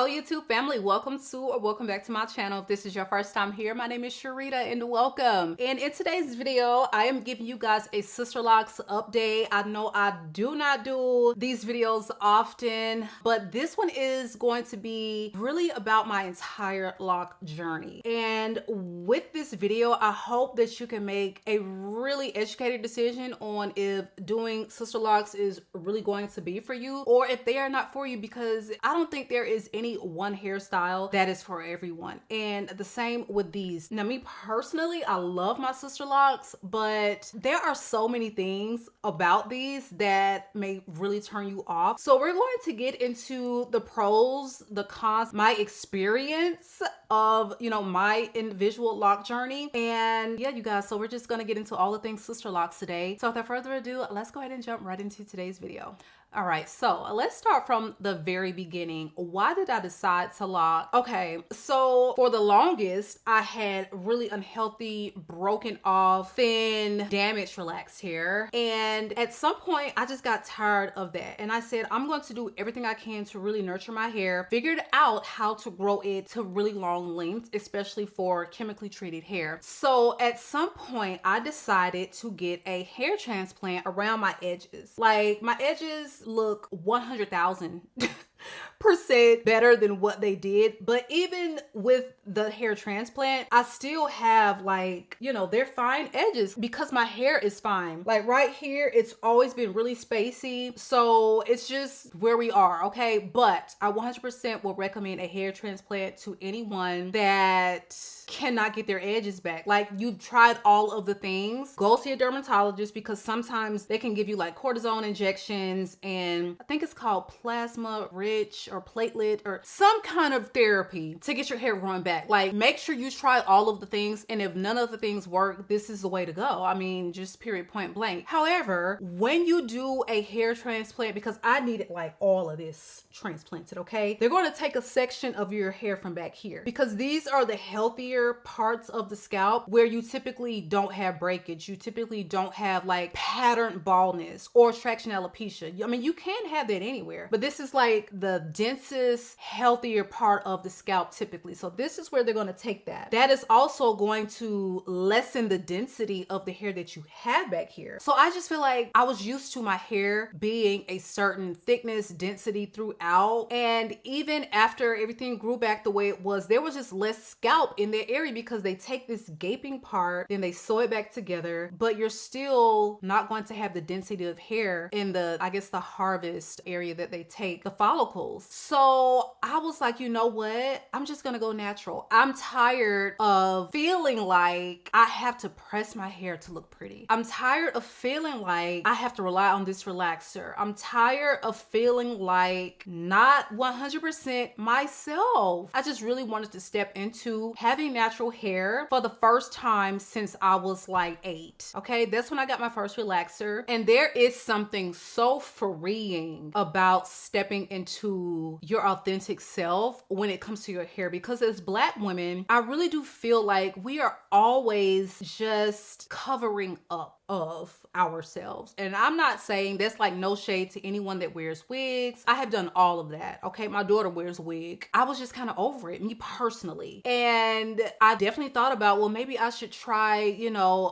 Hello YouTube family, welcome to or welcome back to my channel. If this is your first time here, my name is Sharida and welcome. And in today's video, I am giving you guys a Sisterlocks update. I know I do not do these videos often, but this one is going to be really about my entire lock journey. And with this video, I hope that you can make a really educated decision on if doing Sisterlocks is really going to be for you or if they are not for you, because I don't think there is any one hairstyle that is for everyone. And the same with these. Now, me personally, I love my Sisterlocks, but there are so many things about these that may really turn you off. So we're going to get into the pros, the cons, my experience of, my individual lock journey. And yeah, you guys, so we're just going to get into all the things Sisterlocks today. So without further ado, let's go ahead and jump right into today's video. All right, so let's start from the very beginning. Why did I decide to lock? Okay, so for the longest, I had really unhealthy, broken off, thin, damaged relaxed hair. And at some point, I just got tired of that. And I said, I'm going to do everything I can to really nurture my hair. Figured out how to grow it to really long lengths, especially for chemically treated hair. So at some point, I decided to get a hair transplant around my edges. Like, my edges look 100,000% better than what they did. But even with the hair transplant, I still have they're fine edges because my hair is fine. Like right here, it's always been really spacey. So it's just where we are, okay? But I 100% will recommend a hair transplant to anyone that cannot get their edges back. Like, you've tried all of the things, go see a dermatologist, because sometimes they can give you like cortisone injections and I think it's called plasma rich or platelet or some kind of therapy to get your hair growing back. Like, make sure you try all of the things, and if none of the things work, this is the way to go. I mean, just period, point blank. However, when you do a hair transplant, because I needed like all of this transplanted, okay? They're going to take a section of your hair from back here because these are the healthier parts of the scalp where you typically don't have breakage. You typically don't have like pattern baldness or traction alopecia. I mean, you can have that anywhere, but this is like the densest, healthier part of the scalp typically. So this is where they're going to take that. That is also going to lessen the density of the hair that you have back here. So I just feel like I was used to my hair being a certain thickness, density throughout. And even after everything grew back the way it was, there was just less scalp in that area because they take this gaping part, then they sew it back together, but you're still not going to have the density of hair in the, I guess, the harvest area that they take, the follicles. So I was like, you know what? I'm just gonna go natural. I'm tired of feeling like I have to press my hair to look pretty. I'm tired of feeling like I have to rely on this relaxer. I'm tired of feeling like not 100% myself. I just really wanted to step into having natural hair for the first time since I was like 8. Okay, that's when I got my first relaxer. And there is something so freeing about stepping into your authentic self when it comes to your hair, because as Black women, I really do feel like we are always just covering up of ourselves. And I'm not saying that's like no shade to anyone that wears wigs. I have done all of that. Okay, my daughter wears a wig. I was just kind of over it, me personally. And I definitely thought about, well, maybe I should try,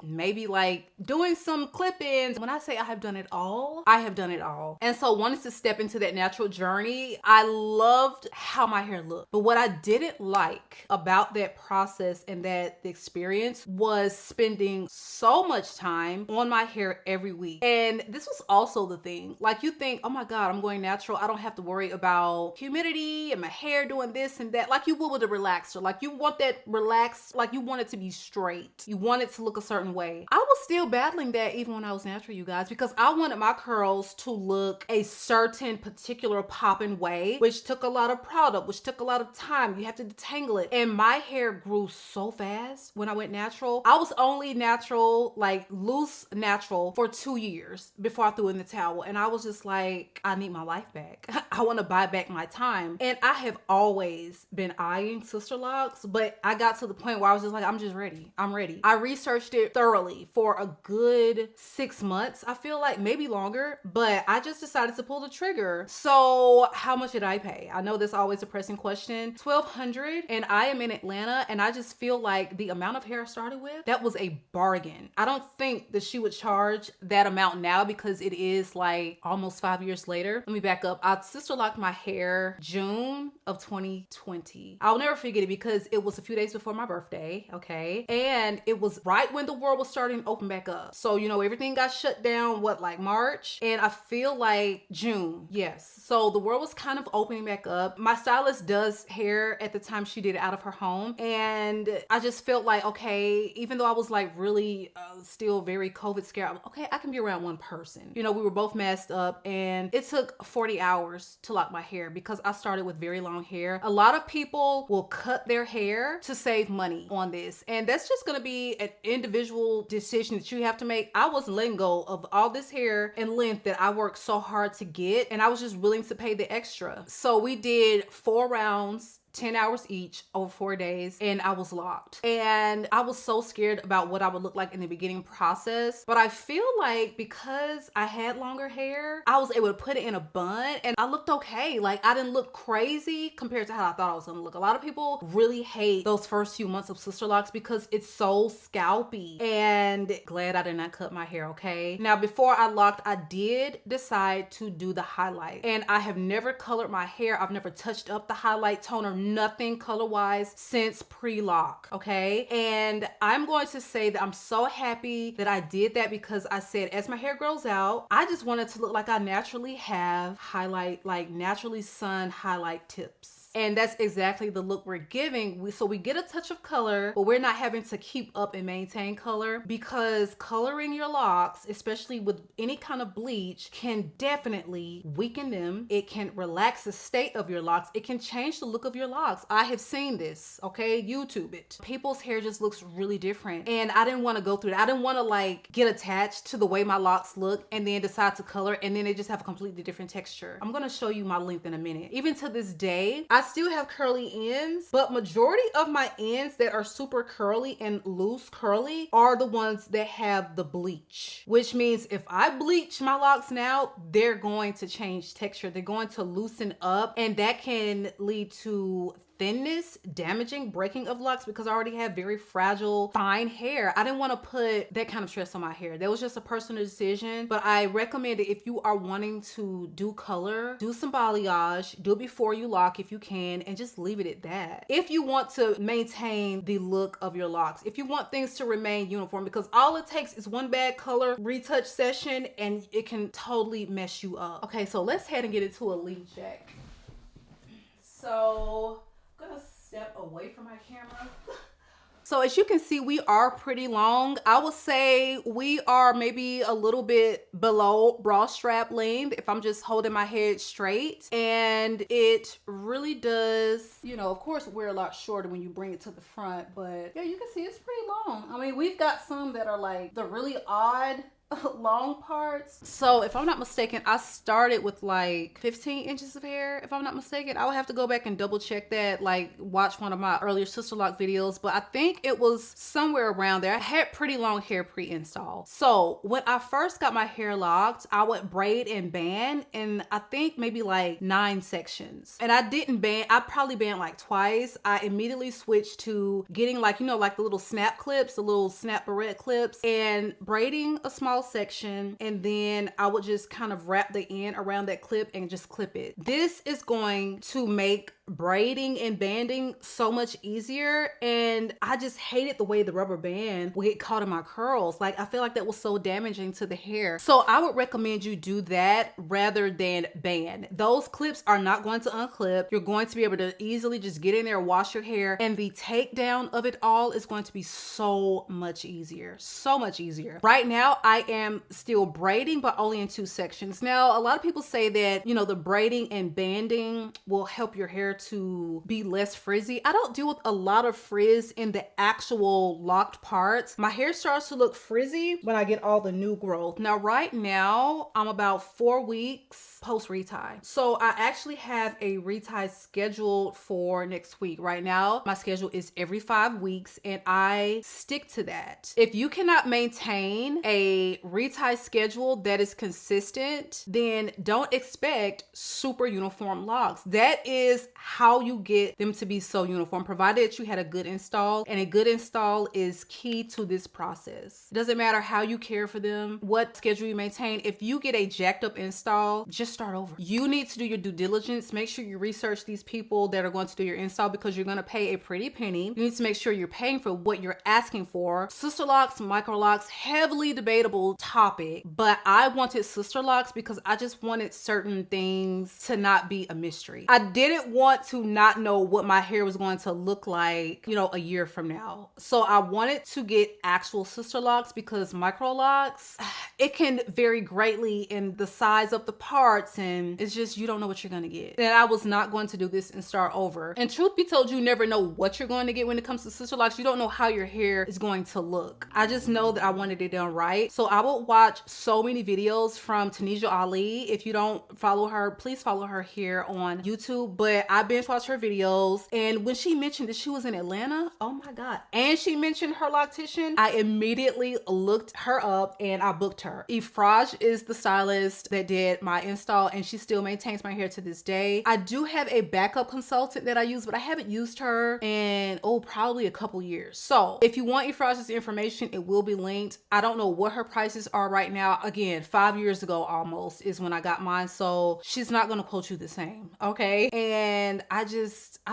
maybe like doing some clip-ins. When I say I have done it all, I have done it all. And so wanted to step into that natural journey. I loved how my hair looked. But what I didn't like about that process and that experience was spending so much time on my hair every week. And this was also the thing. Like, you think, oh my God, I'm going natural. I don't have to worry about humidity and my hair doing this and that. Like you would with a relaxer. Like, you want that relaxed, like you want it to be straight. You want it to look a certain way. I was still battling that even when I was natural, you guys, because I wanted my curls to look a certain particular popping way, which took a lot of product, which took a lot of time. You have to detangle it. And my hair grew so fast when I went natural. I was only natural, like loose almost natural for 2 years before I threw in the towel. And I was just like, I need my life back. I want to buy back my time. And I have always been eyeing Sisterlocks, but I got to the point where I was just like, I'm just ready. I'm ready. I researched it thoroughly for a good 6 months. I feel like maybe longer, but I just decided to pull the trigger. So how much did I pay? I know that's always a pressing question. $1,200, and I am in Atlanta, and I just feel like the amount of hair I started with, that was a bargain. I don't think that she would charge that amount now because it is like almost 5 years later. Let me back up. I sister-locked my hair June of 2020. I'll never forget it because it was a few days before my birthday, okay? And it was right when the world was starting to open back up. So, you know, everything got shut down, what, like March? And I feel like June, yes. So the world was kind of opening back up. My stylist does hair at the time. She did it out of her home. And I just felt like, okay, even though I was like really still very COVID scared, okay, I can be around one person. You know, we were both masked up, and it took 40 hours to lock my hair because I started with very long hair. A lot of people will cut their hair to save money on this, and that's just gonna be an individual decision that you have to make. I wasn't letting go of all this hair and length that I worked so hard to get, and I was just willing to pay the extra. So we did 4 rounds, 10 hours each over 4 days, and I was locked. And I was so scared about what I would look like in the beginning process. But I feel like because I had longer hair, I was able to put it in a bun and I looked okay. Like I didn't look crazy compared to how I thought I was gonna look. A lot of people really hate those first few months of Sisterlocks because it's so scalpy, and glad I did not cut my hair, okay? Now, before I locked, I did decide to do the highlight, and I have never colored my hair. I've never touched up the highlight toner, nothing color wise since pre-lock, okay? And I'm going to say that I'm so happy that I did that because I said as my hair grows out, I just wanted to look like I naturally have highlight, like naturally sun highlight tips. And that's exactly the look we're giving. So we get a touch of color, but we're not having to keep up and maintain color, because coloring your locks, especially with any kind of bleach, can definitely weaken them. It can relax the state of your locks. It can change the look of your locks. I have seen this, okay? YouTube it. People's hair just looks really different. And I didn't want to go through that. I didn't want to like get attached to the way my locks look and then decide to color and then they just have a completely different texture. I'm going to show you my length in a minute. Even to this day, I still have curly ends, but majority of my ends that are super curly and loose curly are the ones that have the bleach, which means if I bleach my locks now, they're going to change texture. They're going to loosen up, and that can lead to thinness, damaging, breaking of locks, because I already have very fragile, fine hair. I didn't want to put that kind of stress on my hair. That was just a personal decision, but I recommend it if you are wanting to do color, do some balayage, do it before you lock if you can, and just leave it at that. If you want to maintain the look of your locks, if you want things to remain uniform, because all it takes is one bad color retouch session and it can totally mess you up. Okay, so let's head and get into a lead check. So I'm gonna step away from my camera. So as you can see, we are pretty long. I would say we are maybe a little bit below bra strap length if I'm just holding my head straight. And it really does, you know, of course we're a lot shorter when you bring it to the front, but yeah, you can see it's pretty long. I mean, we've got some that are like the really odd long parts. So if I'm not mistaken, I started with like 15 inches of hair. If I'm not mistaken, I would have to go back and double check that, like watch one of my earlier Sisterlock videos, but I think it was somewhere around there. I had pretty long hair pre-installed. So when I first got my hair locked, I would braid and band, and I think maybe like 9 sections. And I didn't band, I probably band like twice. I immediately switched to getting like, you know, like the little snap clips, the little snap barrette clips, and braiding a small section, and then I would just kind of wrap the end around that clip and just clip it. This is going to make braiding and banding so much easier, and I just hated the way the rubber band would get caught in my curls. Like I feel like that was so damaging to the hair. So I would recommend you do that rather than band. Those clips are not going to unclip. You're going to be able to easily just get in there, wash your hair, and the takedown of it all is going to be so much easier. So much easier. Right now I am still braiding, but only in 2 sections. Now a lot of people say that, you know, the braiding and banding will help your hair to be less frizzy. I don't deal with a lot of frizz in the actual locked parts. My hair starts to look frizzy when I get all the new growth. Now, right now, I'm about 4 weeks post retie. So I actually have a retie scheduled for next week. Right now, my schedule is every 5 weeks and I stick to that. If you cannot maintain a retie schedule that is consistent, then don't expect super uniform locks. That is how you get them to be so uniform, provided that you had a good install, and a good install is key to this process. It doesn't matter how you care for them, what schedule you maintain. If you get a jacked up install, just start over. You need to do your due diligence. Make sure you research these people that are going to do your install, because you're going to pay a pretty penny. You need to make sure you're paying for what you're asking for. Sisterlocks, microlocks, heavily debatable topic, but I wanted Sisterlocks because I just wanted certain things to not be a mystery. I didn't want to not know what my hair was going to look like, you know, a year from now. So I wanted to get actual Sisterlocks, because microlocks, it can vary greatly in the size of the parts, and it's just, you don't know what you're gonna get. And I was not going to do this and start over. And truth be told, you never know what you're going to get when it comes to Sisterlocks. You don't know how your hair is going to look. I just know that I wanted it done right. So I would watch so many videos from Tanisha Ali. If you don't follow her, please follow her here on YouTube. But I binge watched her videos, and when she mentioned that she was in Atlanta, oh my God, and she mentioned her loctician, I immediately looked her up and I booked her. Ifraj is the stylist that did my install, and she still maintains my hair to this day. I do have a backup consultant that I use, but I haven't used her in, probably a couple years. So if you want Ifraj's information, it will be linked. I don't know what her prices are right now. Again, 5 years ago almost is when I got mine, so she's not gonna quote you the same, okay? And I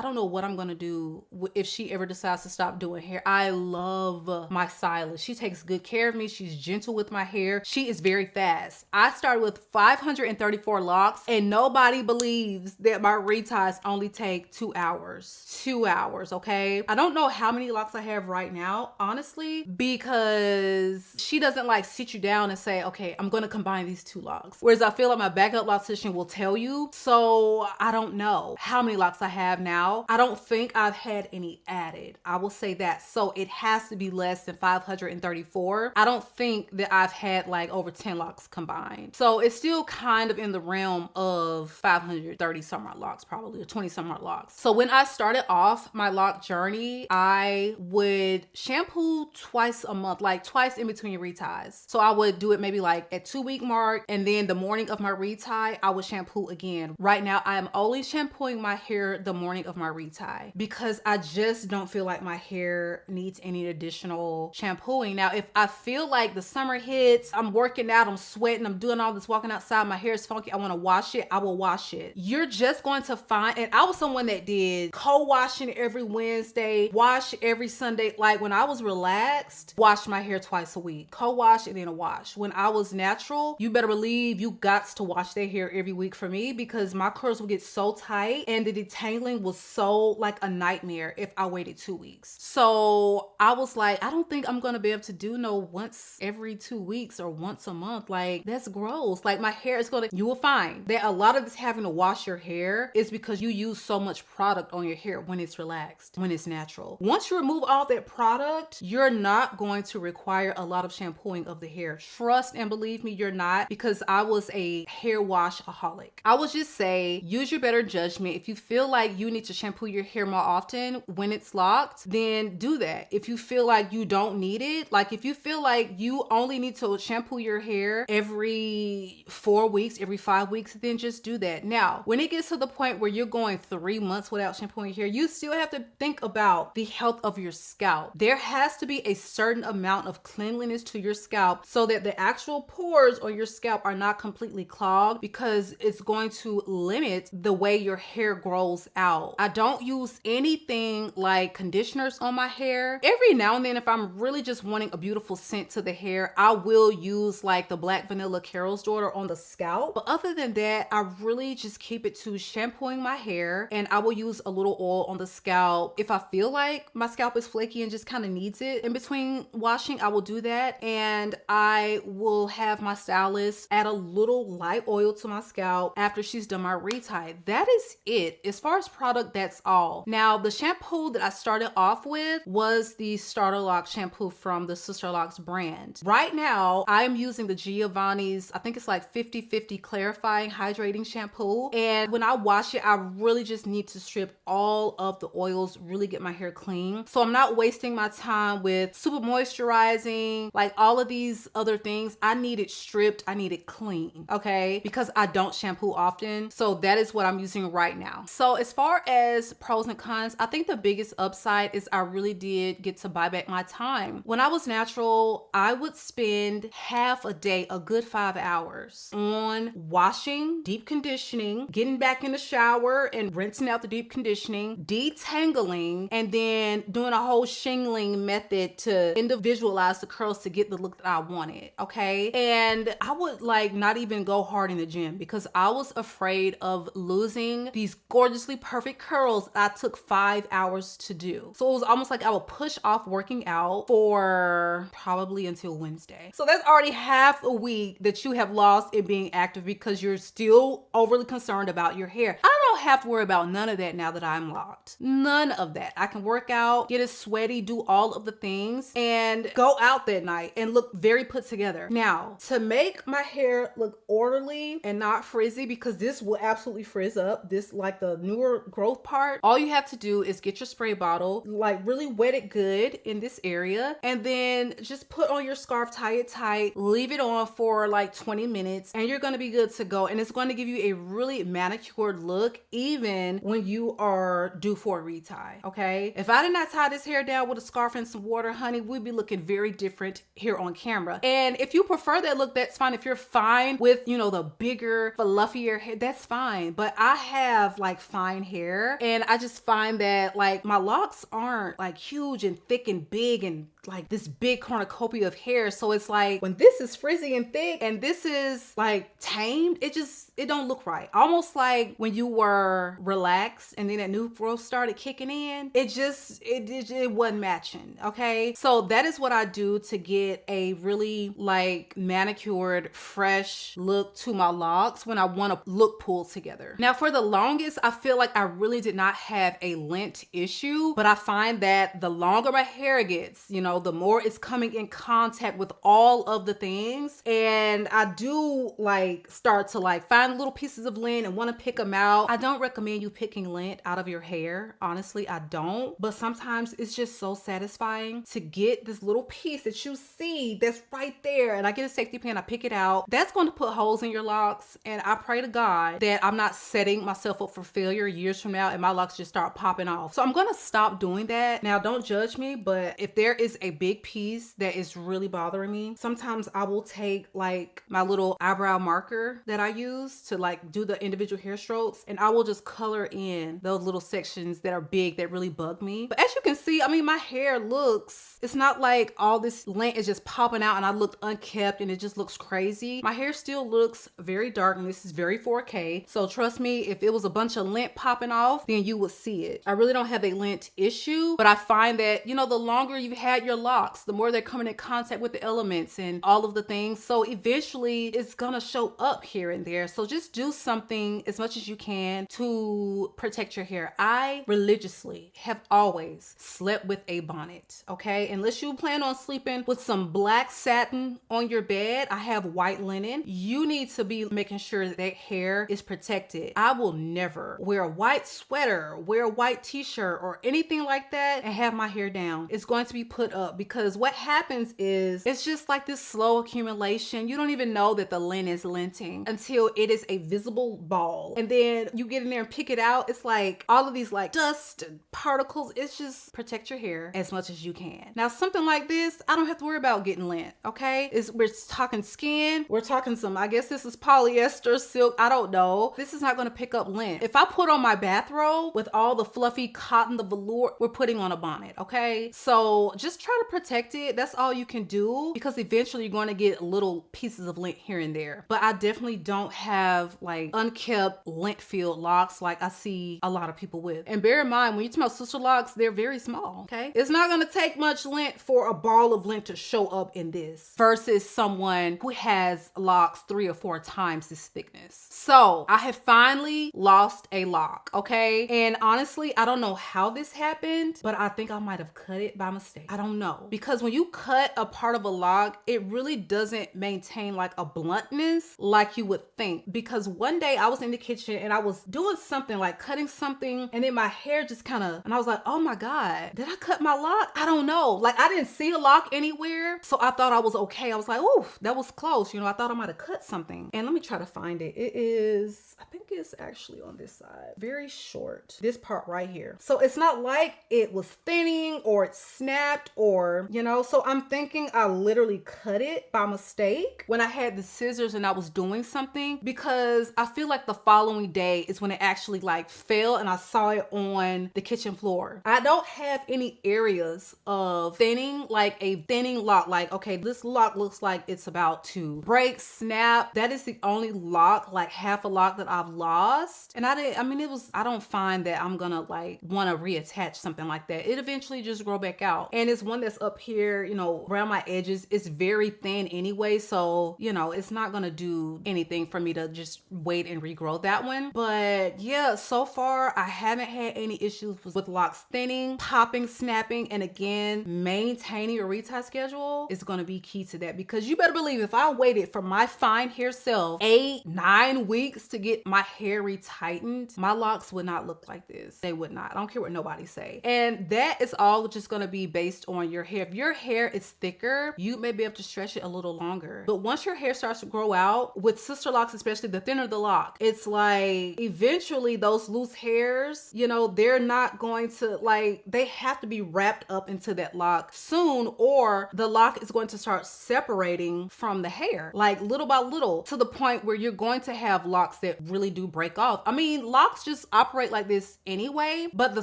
don't know what I'm gonna do if she ever decides to stop doing hair. I love my stylist. She takes good care of me. She's gentle with my hair. She is very fast. I started with 534 locks, and nobody believes that my reties only take 2 hours. 2 hours, okay? I don't know how many locks I have right now, honestly, because she doesn't like sit you down and say, okay, I'm gonna combine these 2 locks. Whereas I feel like my backup loctician will tell you. So I don't know how many locks I have now. I don't think I've had any added. I will say that. So it has to be less than 534. I don't think that I've had like over 10 locks combined. So it's still kind of in the realm of 530 some odd locks, probably, or 20 some odd locks. So when I started off my lock journey, I would shampoo twice a month, like twice in between reties. So I would do it maybe like at 2-week mark, and then the morning of my retie, I would shampoo again. Right now, I am only shampooing my hair the morning of my retie, because I just don't feel like my hair needs any additional shampooing. Now, if I feel like the summer hits, I'm working out, I'm sweating, I'm doing all this walking outside, my hair is funky, I want to wash it, I will wash it. You're just going to find, and I was someone that did co-washing every Wednesday, wash every Sunday. Like when I was relaxed, wash my hair twice a week, co-wash and then a wash. When I was natural, you better believe you got to wash their hair every week for me, because my curls would get so tight and the detangling was so like a nightmare if I waited 2 weeks. So I was like, I don't think I'm gonna be able to do no once every 2 weeks or once a month. Like, that's gross. Like, my hair is gonna, you will find that a lot of this having to wash your hair is because you use so much product on your hair when it's relaxed, when it's natural. Once you remove all that product, you're not going to require a lot of shampooing of the hair. Trust and believe me, you're not, because I was a hair wash-aholic. I would just say, use your better judgment. If you feel like you need to shampoo your hair more often when it's locked, then do that. If you feel like you don't need it, like if you feel like you only need to shampoo your hair every 4 weeks, every 5 weeks, then just do that. Now, when it gets to the point where you're going 3 months without shampooing your hair, you still have to think about the health of your scalp. There has to be a certain amount of cleanliness to your scalp so that the actual pores on your scalp are not completely clogged, because it's going to limit the way your hair grows out. I don't use anything like conditioners on my hair. Every now and then, if I'm really just wanting a beautiful scent to the hair, I will use like the Black Vanilla Carol's Daughter on the scalp. But other than that, I really just keep it to shampooing my hair, and I will use a little oil on the scalp. If I feel like my scalp is flaky and just kind of needs it in between washing, I will do that. And I will have my stylist add a little light oil to my scalp after she's done my retie. That is it. it. As far as product, that's all. Now, the shampoo that I started off with was the Sisterlocks shampoo from the Sisterlocks brand. Right now, I'm using the Giovanni's, I think it's like 50/50 clarifying hydrating shampoo. And when I wash it, I really just need to strip all of the oils, really get my hair clean. So I'm not wasting my time with super moisturizing, like all of these other things. I need it stripped, I need it clean, okay? Because I don't shampoo often. So that is what I'm using right now. So as far as pros and cons, I think the biggest upside is I really did get to buy back my time. When I was natural, I would spend half a day, a good 5 hours, on washing, deep conditioning, getting back in the shower and rinsing out the deep conditioning, detangling, and then doing a whole shingling method to individualize the curls to get the look that I wanted, okay? And I would like not even go hard in the gym because I was afraid of losing these gorgeously perfect curls I took 5 hours to do. So it was almost like I would push off working out for probably until Wednesday. So that's already half a week that you have lost in being active because you're still overly concerned about your hair. I don't have to worry about none of that now that I'm locked. None of that. I can work out, get it sweaty, do all of the things, and go out that night and look very put together. Now, to make my hair look orderly and not frizzy, because this will absolutely frizz up, this like the newer growth part, all you have to do is get your spray bottle, like really wet it good in this area, and then just put on your scarf, tie it tight, leave it on for like 20 minutes, and you're gonna be good to go. And it's going to give you a really manicured look even when you are due for a retie, okay? If I did not tie this hair down with a scarf and some water, honey, we'd be looking very different here on camera. And if you prefer that look, that's fine. If you're fine with, you know, the bigger, fluffier hair, that's fine. But I have like fine hair, and I just find that like my locks aren't like huge and thick and big and like this big cornucopia of hair. So it's like when this is frizzy and thick and this is like tamed, it don't look right. Almost like when you were relaxed and then that new growth started kicking in, it wasn't matching, okay? So that is what I do to get a really like manicured, fresh look to my locks when I want to look pulled together. Now for the longest, I feel like I really did not have a lint issue, but I find that the longer my hair gets, you know, the more it's coming in contact with all of the things. And I do like start to like find little pieces of lint and want to pick them out. I don't recommend you picking lint out of your hair. Honestly, I don't. But sometimes it's just so satisfying to get this little piece that you see that's right there. And I get a safety pin, I pick it out. That's going to put holes in your locks. And I pray to God that I'm not setting myself up for failure years from now and my locks just start popping off. So I'm going to stop doing that. Now, don't judge me, but if there is a big piece that is really bothering me, sometimes I will take like my little eyebrow marker that I use to like do the individual hair strokes, and I will just color in those little sections that are big that really bug me. But as you can see, I mean, my hair looks, it's not like all this lint is just popping out and I look unkept and it just looks crazy. My hair still looks very dark, and this is very 4K. So trust me, if it was a bunch of lint popping off, then you would see it. I really don't have a lint issue, but I find that, you know, the longer you've had your locks, the more they're coming in contact with the elements and all of the things. So eventually it's gonna show up here and there. So just do something as much as you can to protect your hair. I religiously have always slept with a bonnet, okay? Unless you plan on sleeping with some black satin on your bed, I have white linen. You need to be making sure that hair is protected. I will never wear a white sweater, wear a white t-shirt or anything like that and have my hair down. It's going to be put up, because what happens is it's just like this slow accumulation. You don't even know that the lint is linting until it is a visible ball. And then you get in there and pick it out. It's like all of these like dust and particles. It's just protect your hair as much as you can. Now, something like this, I don't have to worry about getting lint, okay? We're talking skin. We're talking some, I guess this is polyester, silk. I don't know. This is not going to pick up lint. If I put on my bathrobe with all the fluffy cotton, the velour, we're putting on a bonnet, okay? So just try to protect it. That's all you can do, because eventually you're going to get little pieces of lint here and there. But I definitely don't have like unkept lint filled locks like I see a lot of people with. And bear in mind, when you talk about Sisterlocks, they're very small, okay? It's not going to take much lint for a ball of lint to show up in this versus someone who has locks 3 or 4 times this thickness. So I have finally lost lost a lock, okay? And honestly, I don't know how this happened, but I think I might have cut it by mistake. I don't know. Because when you cut a part of a lock, it really doesn't maintain like a bluntness like you would think. Because one day I was in the kitchen and I was doing something like cutting something, and then my hair just kind of, and I was like, oh my God, did I cut my lock? I don't know. Like I didn't see a lock anywhere. So I thought I was okay. I was like, oh, that was close. You know, I thought I might have cut something. And let me try to find it. It is, I think it's actually on this side. Very short. This part right here. So it's not like it was thinning or it snapped or, you know, so I'm thinking I literally cut it by mistake when I had the scissors and I was doing something, because I feel like the following day is when it actually like fell and I saw it on the kitchen floor. I don't have any areas of thinning, like a thinning lock, like, okay, this lock looks like it's about to break, snap. That is the only lock, like half a lock, that I've lost. And I don't find that I'm gonna like want to reattach something like that. It eventually just grow back out. And it's one that's up here, you know, around my edges. It's very thin anyway, so you know, it's not gonna do anything for me to just wait and regrow that one. But yeah, so far I haven't had any issues with locks thinning, popping, snapping. And again, maintaining a retie schedule is gonna be key to that, because you better believe if I waited for my fine hair self 8-9 weeks to get my hair retightened, my locks would not look like this. They would not. I don't care what nobody say. And that is all just gonna be based on your hair. If your hair is thicker, you may be able to stretch it a little longer. But once your hair starts to grow out, with Sisterlocks especially, the thinner the lock, it's like eventually those loose hairs, you know, they're not going to, like, they have to be wrapped up into that lock soon, or the lock is going to start separating from the hair, like little by little, to the point where you're going to have locks that really do break off. I mean, locks just operate like this anyway, but the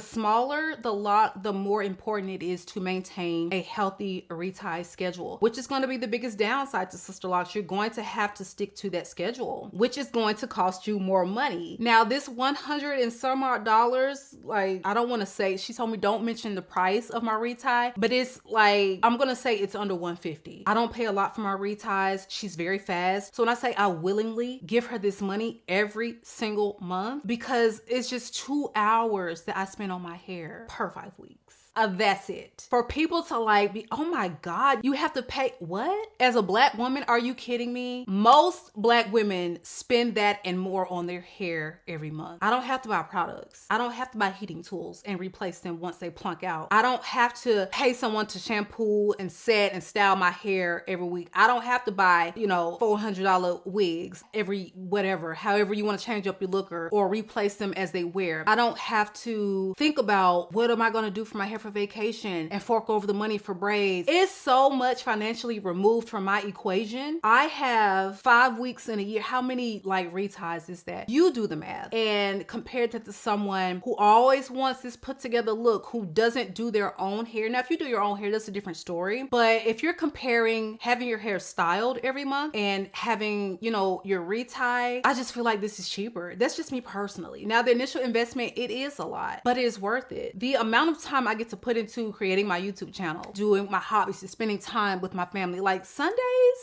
smaller the lock, the more important it is to maintain a healthy retie schedule, which is going to be the biggest downside to Sisterlocks. You're going to have to stick to that schedule, which is going to cost you more money. Now, this $100 and some odd dollars, like, I don't want to say, she told me don't mention the price of my retie, but it's like, I'm gonna say it's under $150. I don't pay a lot for my reties. She's very fast. So when I say I willingly give her this money every single month, because it's just 2 hours that I spend on my hair per 5 weeks. That's it. For people to like be, oh my God, you have to pay what? As a Black woman, are you kidding me? Most Black women spend that and more on their hair every month. I don't have to buy products. I don't have to buy heating tools and replace them once they plunk out. I don't have to pay someone to shampoo and set and style my hair every week. I don't have to buy, you know, $400 wigs every whatever, however you want to change up your look, or replace them as they wear. I don't have to think about what am I going to do for my hair for vacation and fork over the money for braids. It's so much financially removed from my equation. I have 5 weeks in a year. How many like reties is that? You do the math. And compared to someone who always wants this put together look, who doesn't do their own hair. Now, if you do your own hair, that's a different story. But if you're comparing having your hair styled every month and having, you know, your retie, I just feel like this is cheaper. That's just me personally. Now, the initial investment, it is a lot, but it is worth it. The amount of time I get to put into creating my YouTube channel, doing my hobbies, and spending time with my family. Like Sundays,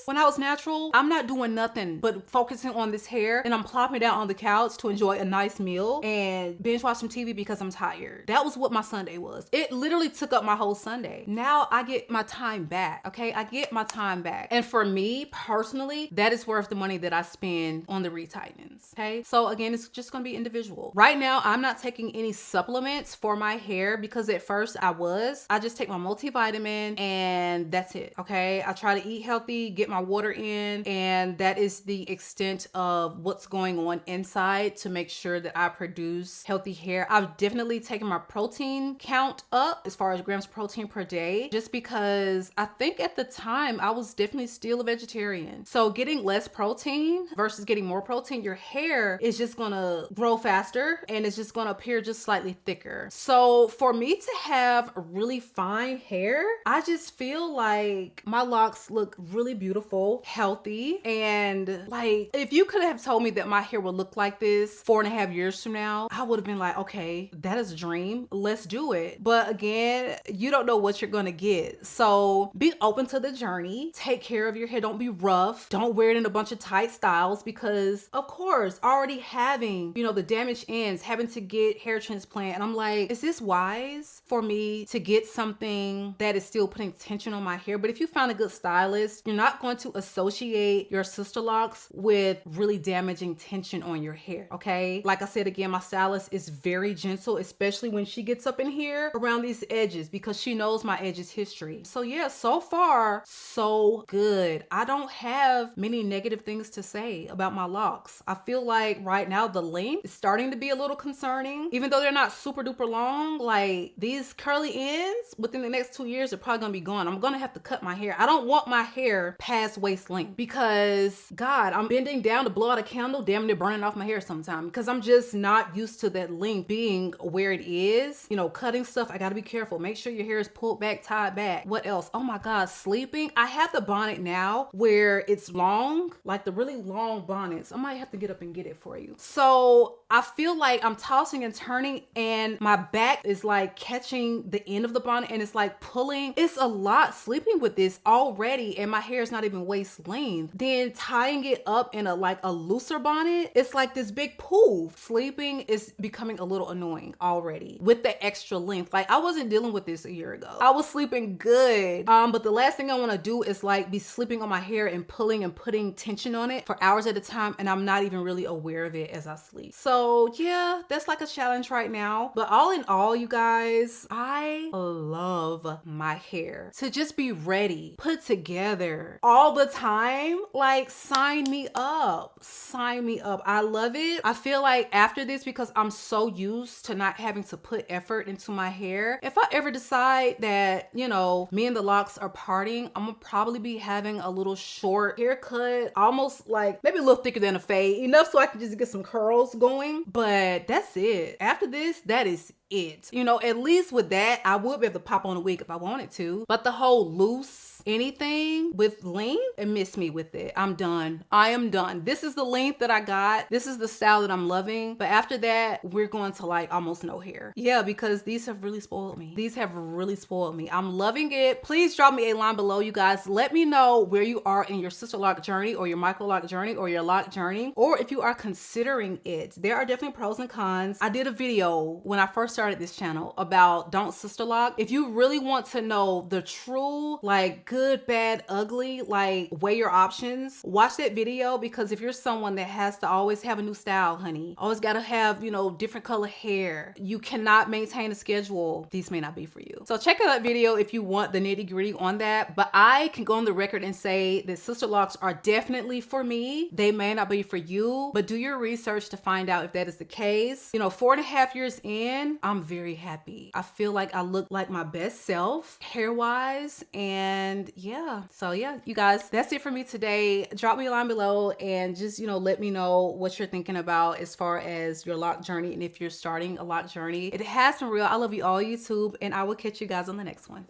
when I was natural, I'm not doing nothing but focusing on this hair, and I'm plopping down on the couch to enjoy a nice meal and binge watch some TV because I'm tired. That was what my Sunday was. It literally took up my whole Sunday. Now I get my time back, okay? I get my time back. And for me personally, that is worth the money that I spend on the retightenings, okay? So again, it's just gonna be individual. Right now, I'm not taking any supplements for my hair, because at first I just take my multivitamin and that's it, okay? I try to eat healthy, get my water in, and that is the extent of what's going on inside to make sure that I produce healthy hair. I've definitely taken my protein count up as far as grams of protein per day, just because I think at the time I was definitely still a vegetarian. So getting less protein versus getting more protein, your hair is just gonna grow faster and it's just gonna appear just slightly thicker. So for me to have really fine hair, I just feel like my locks look really beautiful, healthy, and like if you could have told me that my hair would look like this 4.5 years from now, I would have been like, okay, that is a dream, let's do it. But again, you don't know what you're gonna get. So be open to the journey, take care of your hair, don't be rough, don't wear it in a bunch of tight styles, because of course already having, you know, the damaged ends, having to get hair transplant. And I'm like, is this wise for me to get something that is still putting tension on my hair? But if you find a good stylist, you're not going to associate your Sisterlocks with really damaging tension on your hair, okay? Like I said, again, my stylist is very gentle, especially when she gets up in here around these edges, because she knows my edges history. So yeah, so far, so good. I don't have many negative things to say about my locks. I feel like right now the length is starting to be a little concerning, even though they're not super duper long. Like these curly ends within the next 2 years are probably gonna be gone. I'm gonna have to cut my hair. I don't want my hair past waist length because God, I'm bending down to blow out a candle, damn near burning off my hair sometime, because I'm just not used to that length being where it is. You know, cutting stuff, I gotta be careful. Make sure your hair is pulled back, tied back. What else? Oh my God, sleeping. I have the bonnet now where it's long, like the really long bonnets. I might have to get up and get it for you. So I feel like I'm tossing and turning and my back is like catching the end of the bonnet and it's like pulling. It's a lot sleeping with this already and my hair is not even waist length. Then tying it up in a looser bonnet, it's like this big poof. Sleeping is becoming a little annoying already with the extra length. Like I wasn't dealing with this a year ago. I was sleeping good. But the last thing I want to do is like be sleeping on my hair and pulling and putting tension on it for hours at a time, and I'm not even really aware of it as I sleep. So yeah, that's like a challenge right now. But all in all, you guys, I love my hair to just be ready, put together all the time. Like sign me up, sign me up. I love it. I feel like after this, because I'm so used to not having to put effort into my hair, if I ever decide that, you know, me and the Locs are parting, I'm gonna probably be having a little short haircut, almost like maybe a little thicker than a fade, enough so I can just get some curls going. But that's it. After this, that is it. You know, at least with that, I would be able to pop on a wig if I wanted to. But the whole loose anything with length, and miss me with it. I'm done. I am done. This is the length that I got. This is the style that I'm loving. But after that, we're going to like almost no hair. Yeah, because these have really spoiled me. These have really spoiled me. I'm loving it. Please drop me a line below, you guys. Let me know where you are in your Sisterlock journey or your micro lock journey or your lock journey, or if you are considering it. There are definitely pros and cons. I did a video when I first started this channel about don't Sisterlock. If you really want to know the true, like good, bad, ugly, like weigh your options, watch that video, because if you're someone that has to always have a new style, honey, always got to have, you know, different color hair, you cannot maintain a schedule, these may not be for you. So check out that video if you want the nitty gritty on that. But I can go on the record and say that Sisterlocks are definitely for me. They may not be for you, but do your research to find out if that is the case. You know, 4.5 years in, I'm very happy. I feel like I look like my best self hair wise. And yeah, so yeah, you guys, that's it for me today. Drop me a line below and just, you know, let me know what you're thinking about as far as your lock journey and if you're starting a lock journey. It has been real. I love you all, YouTube, and I will catch you guys on the next one.